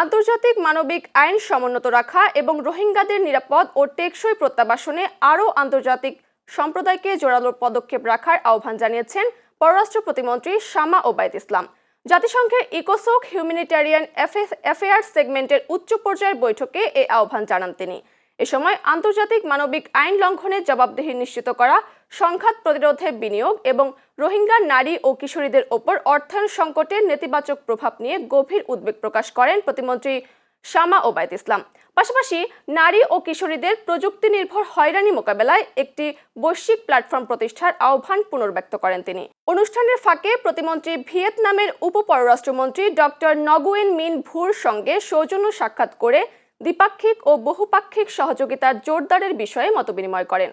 আন্তর্জাতিক মানবিক আইন সমুন্নত রাখা এবং রোহিঙ্গাদের নিরাপদ ও টেকসই প্রত্যাবাসনে আরও আন্তর্জাতিক সম্প্রদায়কে জোরালো পদক্ষেপ রাখার আহ্বান জানিয়েছেন পররাষ্ট্র প্রতিমন্ত্রী শামা ওবায়দ ইসলাম। জাতিসংঘের ইকোসোক হিউম্যানিটেরিয়ান অ্যাফেয়ার্স সেগমেন্টের উচ্চ পর্যায়ের বৈঠকে এই আহ্বান জানান তিনি। এ সময় আন্তর্জাতিক মানবিক আইন লঙ্ঘনের জবাবদিহি নিশ্চিত করা, সংঘাত প্রতিরোধে বিনিয়োগ এবং রোহিঙ্গা নারী ও কিশোরীদের ওপর অর্থায়ন সংকটের নেতিবাচক প্রভাব নিয়ে গভীর উদ্বেগ প্রকাশ করেন প্রতিমন্ত্রী শামা ওবায়দ ইসলাম। পাশাপাশি নারী ও কিশোরীদের প্রযুক্তি নির্ভর হয়রানি মোকাবেলায় একটি বৈশ্বিক প্ল্যাটফর্ম প্রতিষ্ঠার আহ্বান পুনর্ব্যক্ত করেন তিনি। অনুষ্ঠানের ফাঁকে প্রতিমন্ত্রী ভিয়েতনামের উপপররাষ্ট্রমন্ত্রী ডক্টর নগুয়েন মিন ভুর সঙ্গে সৌজন্য সাক্ষাৎ করে দ্বিপাক্ষিক ও বহুপাক্ষিক সহযোগিতার জোরদারের বিষয়ে মতবিনিময় করেন।